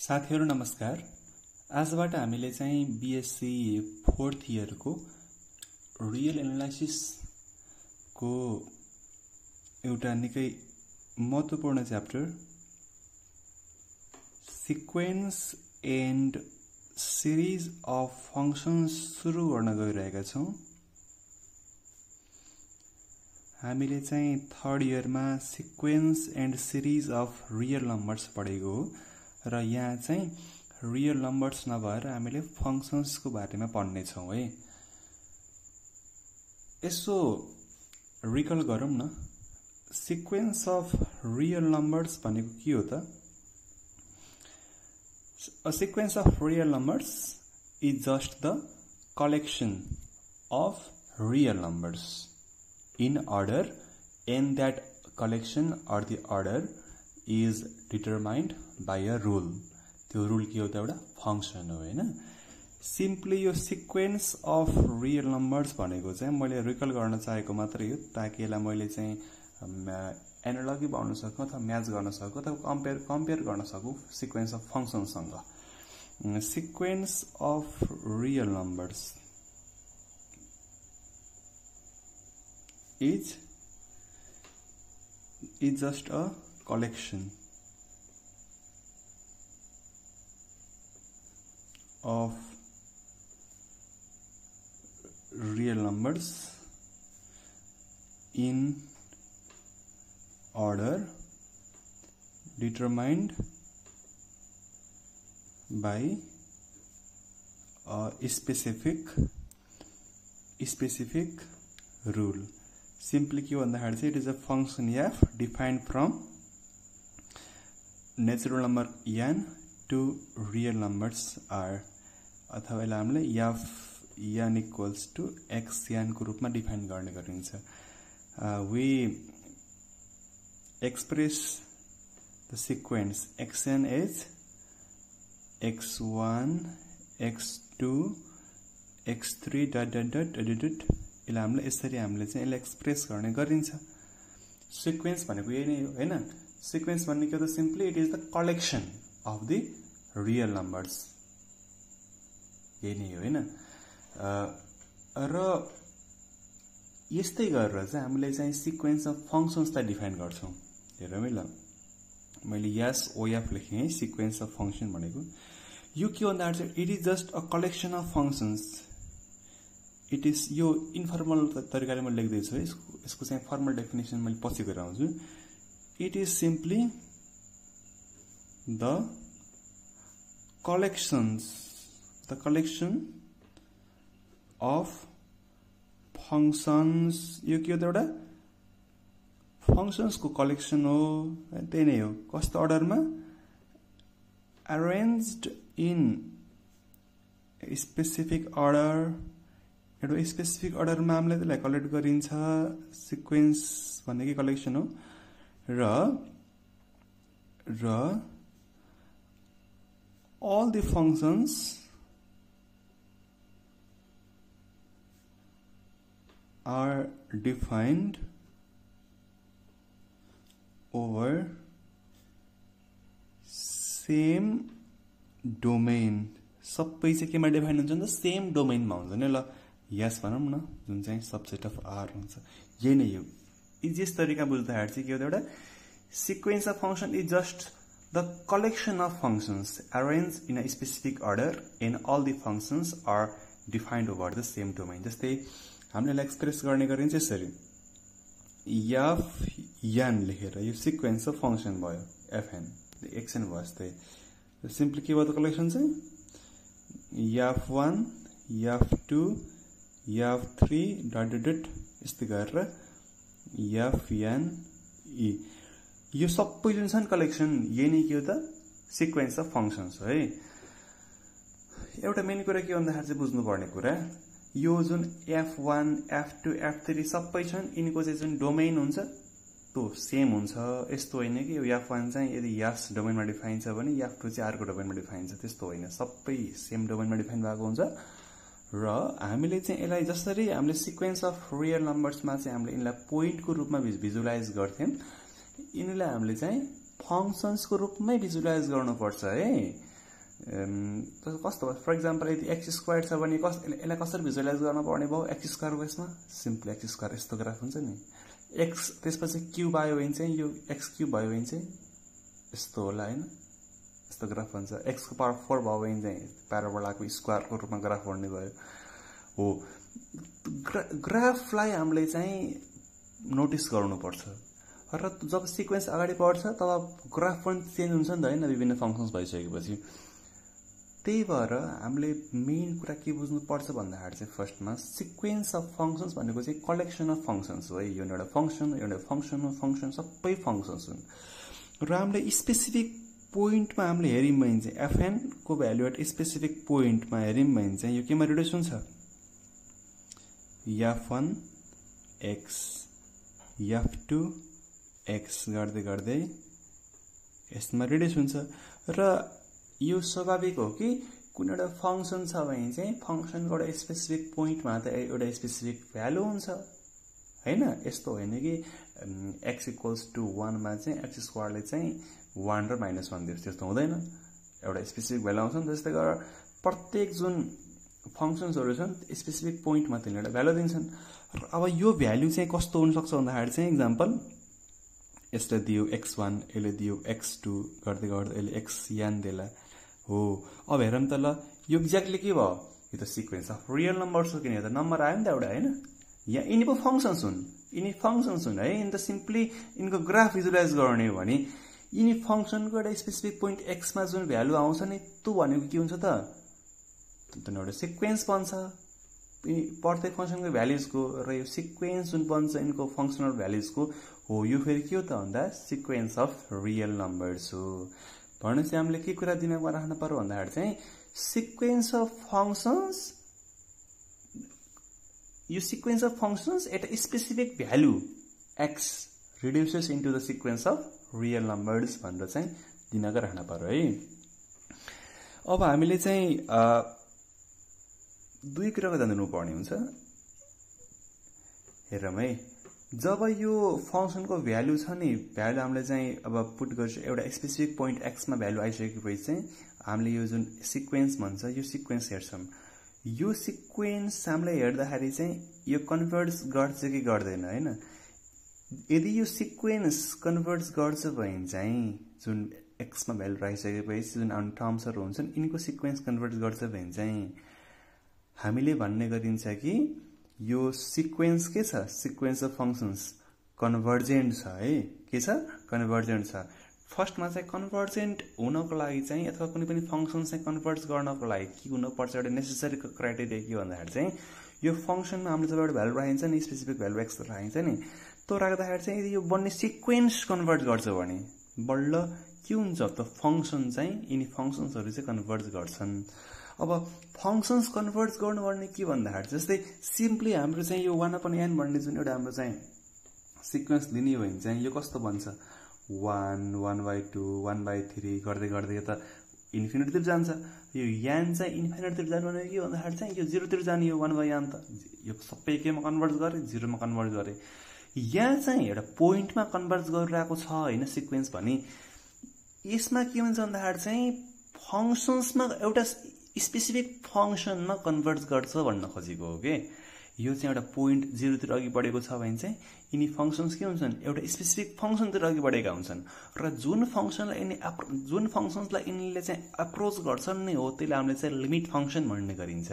साथीहरु नमस्कार। आजबाट हामीले चाहिँ बीएससी 4th इयर को रियल एनालाइसिस को एउटा निकै महत्त्वपूर्ण chapter sequence and series of functions सुरु गर्न गइरहेका छौं। हामीले चाहिँ 3rd इयर मा sequence and series of real numbers पढेको हो र यहाँ चाहिँ रियल नम्बर्स नभएर हामीले फंक्शन्स को बारेमा पढ्ने छौं है। यसो रिकल गरौँ न, सिक्वेन्स अफ रियल नम्बर्स भनेको के हो त? A sequence of real numbers is just the collection of real numbers in order, and that collection or the order is determined by a rule. त्यो रूल के हो त? एउटा फंक्शन हो हैन। सिम्पली यो सिक्वेन्स अफ रियल नम्बर्स भनेको चाहिँ मैले रिकल गर्न चाहेको मात्रै हो, ताकि यसलाई मैले चाहिँ एनालजी बनाउन सकूं अथवा म्याच गर्न सकूं अथवा कम्पेयर गर्न सकूं सिक्वेन्स अफ फंक्शन्स सँग। Sequence of real numbers is just a collection of real numbers in order determined by a specific rule. Simply के भन्दाखेरि चाहिँ it is a function f defined from natural number n to real numbers r, अथवा यसलाई हामीले f n equals to x n को रूपमा define गर्ने गरिन्छ। We express the sequence xn as x1 x2 x3 dot यसलाई हामीले यसरी हामीले चाहिँ यसलाई एक्सप्रेस गर्ने गरिन्छ। सिक्वेन्स भनेको यही नै हो हैन। सिक्वेन्स भन्ने के हो त? Simply it is the collection of the real numbers, यही नै हो हैन। र यस्तै गरेर चाहिँ हामीले चाहिँ सिक्वेन्स अफ फंक्शन्सलाई डिफाइन गर्छौं। हेरौँ है ल, मैले यस ओएफ लेखे है सिक्वेन्स अफ फंक्शन भनेको। यो के भन्दाखेरि चाहिँ it is just a collection of functions. It is यो इन्फर्मल तरिकाले मैले लेख्दै छु है, यसको चाहिँ फर्मल डेफिनेसन मैले पछि गएर आउँछु। It is simply the collection of functions. यो के हो त? एउटा फंक्शन्स को कलेक्सन हो, त्यही नै हो। कस्तो अर्डरमा? Arranged in specific order. एउटा स्पेसिफिक अर्डरमा हामीले त्यसलाई कलेक्ट गरिन्छ। सिक्वेन्स भन्ने कलेक्सन हो र all the functions are defined over same domain। सबै चाहिँ केमा डिफाइन हुन्छ नि त? सेम डोमेनमा हुन्छ नि। ल यस भनौं न, जुन चाहिँ सबसेट अफ आर हुन्छ। यही नै हो। इजिएस्ट तरिका बुझ्दाखेरि चाहिँ के हो त? एउटा sequence of function is just the collection of functions arrange in a specific order and all the functions are defined over the same domain. जस्तै हामीले एक्सप्रेस गर्ने गरिन्छ यसरी, एफ एन लेखेर यो सिक्वेन्स अफ फंक्शन भयो, एफएन एक्सएन भयो। जस्तै सिम्पली के भयो त? कलेक्सन चाहिँ f1 f2 f3 डट यस्तै गरेर fn e। यो सबै जुन छ नि कलेक्सन, यही नै के हो त? सिक्वेन्स अफ फंक्शन्स हो है। एउटा मेन कुरा के भन्दाखेरि चाहिँ बुझ्नुपर्ने कुरा, यो जुन f1 f2 f3 सबै छन्, यिनको चाहिँ जुन डोमेन हुन्छ त्यो सेम हुन्छ। यस्तो होइन कि f1 चाहिँ यदि यस डोमेनमा डिफाइन छ भने f2 चाहिँ अर्को डोमेनमा डिफाइन छ, त्यस्तो होइन। सबै सेम डोमेनमा डिफाइन भएको हुन्छ। र हामीले चाहिँ यसलाई जसरी हामीले सिक्वेन्स अफ रियल नम्बर्समा चाहिँ हामीले यिनलाई पोइन्टको रूपमा भिजुअलाइज गर्थ्यौं, यिनलाई हामीले चाहिँ फंक्शन्सको रूपमै भिजुअलाइज गर्नुपर्छ है। कस्तो भयो फर इक्जाम्पल यदि एक्स स्क्वायर छ भने यसलाई कसरी भिजुअलाइज गर्न पर्ने भयो एक्स स्क्वायरको यसमा सिम्पली एक्स स्क्वायर यस्तो ग्राफ हुन्छ नि एक्स त्यसपछि क्युब आयो भने चाहिँ यो एक्स क्युब भयो भने चाहिँ यस्तो होला हैन यस्तो ग्राफ हुन्छ एक्स को पावर 4 भयो भने चाहिँ प्याराबोलाको स्क्वायरको रूपमा ग्राफ बन्ने भयो हो ग्राफलाई हामीले चाहिँ नोटिस गर्नुपर्छ र जब सिक्वेन्स अगाडि बढ्छ तब ग्राफ पनि चेन्ज हुन्छ नि त हैन विभिन्न फंक्शन्स भइसकेपछि त्यही भएर हामीले मेन कुरा के बुझ्नु पर्छ भन्दाखेरि चाहिँ फर्स्टमा सिक्वेन्स अफ फंक्शन्स भनेको चाहिँ कलेक्सन अफ फंक्शन्स हो यो एउटा फंक्शन हो फंक्शन सबै फंक्शन्स हुन् र हामीले स्पेसिफिक पोइन्टमा हामीले हेर्यौं भने चाहिँ fn को भ्यालु एट स्पेसिफिक पोइन्टमा हेर्यौं भने चाहिँ यो केमा रिड्युस हुन्छ f1 x f2 x गर्दै गर्दै यसमा रिड्युस हुन्छ र यो स्वाभाविक हो कि कुनै एउटा फंक्शन छ भने चाहिँ फंक्शनको एउटा स्पेसिफिक पोइन्टमा त एउटा स्पेसिफिक भ्यालु हुन्छ हैन यस्तो होइन कि x = 1 मा चाहिँ x स्क्वायरले चाहिँ 1 र -1 दिन्छ त्यस्तो हुँदैन एउटा स्पेसिफिक भ्यालु आउँछ नि त्यस्तै गरेर प्रत्येक जुन फंक्शन्सहरु छन् स्पेसिफिक पोइन्टमा तिनीहरुले एउटा भ्यालु दिन्छन् अब यो भ्यालु चाहिँ कस्तो हुन सक्छ भन्दाखेरि चाहिँ एक्जाम्पल यसले दियो x1 यसले दियो x2 गर्दै गर्दै यसले xn देला हो अब हेरौँ त ल यो एक्ज्याक्टली के भयो यो त सिक्वेन्स अफ रियल नम्बर्स हो किन यो त नम्बर आयो नि त एउटा हैन यहाँ यिनी पो फंक्शन्स हुन् है इन त सिम्पली इनको ग्राफ भिजुअलाइज गर्ने हो भने यिनी फंक्शनको एउटा स्पेसिफिक पोइन्ट x मा जुन भ्यालु आउँछ नि त्यो भनेको के हुन्छ त एउटा सिक्वेन्स बन्छ प्रत्येक फंक्शनको भ्यालुजको र यो सिक्वेन्स जुन बन्छ इनको फंक्शनल भ्यालुजको हो यो फेरि के हो त भन्दा सिक्वेन्स अफ रियल नम्बर्स हो भनेपछि हामीले के कुरा दिमागमा राख्न पर्यो भन्दाखेरि चाहिँ सिक्वेन्स अफ फंक्शन्स यो sequence of functions at a specific value x reduces into the sequence of real numbers भनेर चाहिँ दिमागमा राख्न पर्यो है अब हामीले चाहिँ दुई कुराको ध्यान दिनुपर्ने हुन्छ हेरौँ है जब यो फंक्शनको भ्यालु छ नि भ्यालु हामीले चाहिँ अब पुट गर्छ एउटा स्पेसिफिक पोइन्ट x मा भ्यालु आइसकेपछि चाहिँ हामीले यो जुन सिक्वेन्स भन्छ यो सिक्वेन्स हेर्छौं यो सिक्वेन्स हामीले हेर्दाखेरि चाहिँ यो कन्भर्ज गर्छ कि गर्दैन हैन यदि यो सिक्वेन्स कन्भर्ज गर्छ भने चाहिँ जुन x मा भ्यालु राखिसकेपछि जुन टर्म्सहरु हुन्छन् इनको सिक्वेन्स कन्भर्ज गर्छ भने चाहिँ हामीले भन्ने गरिन्छ कि यो सिक्वेन्स के छ सिक्वेन्स अफ फंक्शन्स कन्भर्जेन्ट छ है के छ कन्भर्जेन्ट छ फर्स्टमा चाहिँ कन्भर्जेन्ट हुनको लागि चाहिँ अथवा कुनै पनि फंक्शन चाहिँ कन्भर्ज गर्नको लागि के हुनु पर्छ एउटा नेसेसरी क्राइटेरिया के भन्दाखेरि चाहिँ यो फंक्शनमा हामीले जब एउटा भ्यालु राखिन्छ नि स्पेसिफिक भ्यालु x राखिन्छ नि त्यो राख्दाखेरि चाहिँ यदि यो बन्ने सिक्वेन्स कन्भर्ट गर्छ भने बल्ल के हुन्छ त फंक्शन चाहिँ यिनी फंक्शन्सहरु चाहिँ कन्भर्ज गर्छन् अब फंक्शन्स कन्भर्ज गर्नुपर्ने के भन्दाखेरि जस्तै सिम्पली हाम्रो चाहिँ यो 1/n भन्ने जुन एउटा हाम्रो चाहिँ सिक्वेन्स लिने हो भने चाहिँ यो कस्तो बन्छ 1 1/2 1/3 गर्दै गर्दै त इन्फिनिटी तिर जान्छ यो n चाहिँ इन्फिनिटी तिर जानु भनेको के भन्दाखेरि चाहिँ यो 0 तिर जाने यो 1/n त यो सबै केमा कन्भर्ज गरे 0 मा कन्भर्ट गरे यहाँ चाहिँ एउटा पोइन्टमा कन्भर्ज गरिरहेको छ हैन सिक्वेन्स भने यसमा के हुन्छ भन्दाखेरि चाहिँ फंक्शन्समा एउटा स्पेसिफिक फंक्शनमा कन्भर्ज गर्छ भन्न खोजेको हो के यो चाहिँ एउटा पोइन्ट 0 तिर अघि बढेको छ भने चाहिँ यिनी फंक्शन्स के हुन्छन् एउटा स्पेसिफिक फंक्शन तिर अघि बढेका हुन्छन् र जुन फंक्शन्सलाई यिनीले चाहिँ अप्रोच गर्छन् नै हो त्यसले हामीले चाहिँ लिमिट फंक्शन भन्ने गरिन्छ